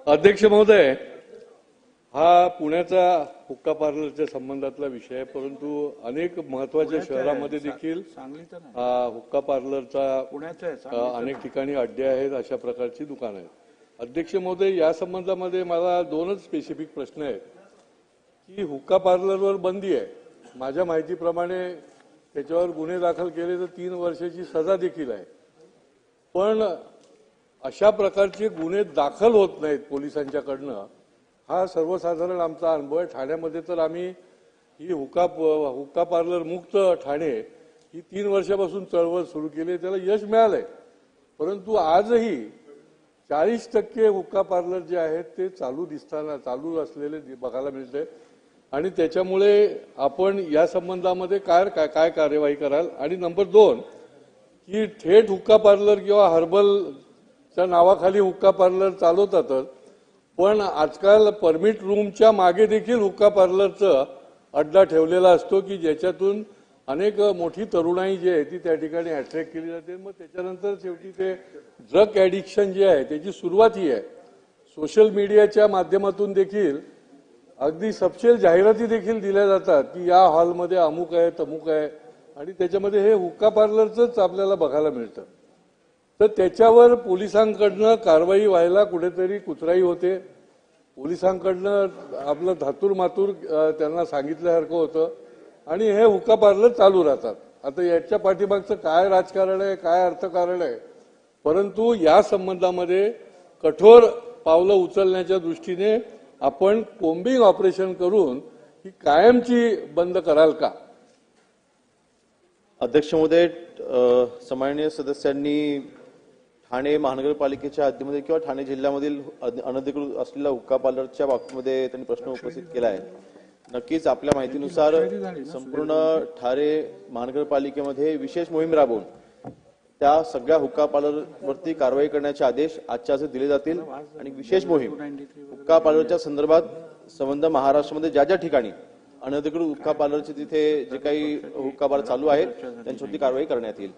अध्यक्ष महोदय, हा पुण्याचा हुक्का पार्लरच्या संबंधातला विषय आहे, परंतु अनेक महत्त्वाच्या शहरांमध्ये देखील हुक्का पार्लरचा अनेक ठिकाणी अड्डे आहेत, अशा प्रकारची दुकानं आहेत. अध्यक्ष महोदय, या संबंधामध्ये मला दोनच स्पेसिफिक प्रश्न आहेत की हुक्का पार्लरवर बंदी आहे. माझ्या माहितीप्रमाणे त्याच्यावर गुन्हे दाखल केले तर 3 वर्षाची सजा देखील आहे. पण अशा प्रकारचे गुन्हे दाखल होत नाहीत पोलिसांच्याकडनं, हा सर्वसाधारण आमचा अनुभव आहे. ठाण्यामध्ये तर आम्ही ही हुक्का पार्लर मुक्त ठाणे ही 3 वर्षापासून चळवळ सुरू केली, त्याला यश मिळालंय. परंतु आजही 40% हुक्का पार्लर जे आहेत ते चालू असलेले बघायला मिळते. आणि त्याच्यामुळे आपण या संबंधामध्ये काय कार्यवाही कराल? आणि नंबर 2 की थेट हुक्का पार्लर किंवा हर्बलच्या नावाखाली हुक्का पार्लर चालवतातच, पण आजकाल परमिट रूमच्या मागे देखील हुक्का पार्लरचा अड्डा ठेवलेला असतो की ज्याच्यातून अनेक मोठी तरुणाई जी आहे ती त्या ठिकाणी अट्रॅक्ट केली जाते. मग त्याच्यानंतर शेवटी ते ड्रग ॲडिक्शन जे आहे त्याची सुरुवात ही आहे. सोशल मीडियाच्या माध्यमातून देखील अगदी सपशेल जाहिराती देखील दिल्या जातात की या हॉलमध्ये अमुक आहे तमुक आहे, आणि त्याच्यामध्ये हे हुक्का पार्लरचंच आपल्याला बघायला मिळतं. तर त्याच्यावर पोलिसांकडनं कारवाई व्हायला कुठेतरी कुचराई होते. पोलिसांकडनं आपलं धातूर मातूर त्यांना सांगितल्यासारखं होतं आणि हे हुक्का पार्लर चालू राहतात. आता याच्या पाठीमागचं काय राजकारण आहे, काय अर्थकारण आहे, परंतु या संबंधामध्ये कठोर पावलं उचलण्याच्या दृष्टीने आपण कोम्बिंग ऑपरेशन करून ही कायमची बंद कराल का? अध्यक्ष महोदय, सन्माननीय सदस्यांनी ठाणे महानगरपालिकेच्या हद्दीमध्ये किंवा ठाणे जिल्ह्यामधील अनधिकृत असलेल्या हुक्का पार्लरच्या बाबतीमध्ये त्यांनी प्रश्न उपस्थित केला आहे. नक्कीच आपल्या माहितीनुसार संपूर्ण ठाणे महानगरपालिकेमध्ये विशेष मोहीम राबवून त्या सगळ्या हुक्का पार्लरवरती कारवाई करण्याचे आदेश आजच्या आज दिले जातील. आणि विशेष मोहीम हुक्का पार्लरच्या संबंध महाराष्ट्रामध्ये ज्या ठिकाणी अनधिकृत हुक्का पार्लरचे तिथे जे काही हुक्का बार चालू आहेत त्यांच्यावरती कारवाई करण्यात येईल.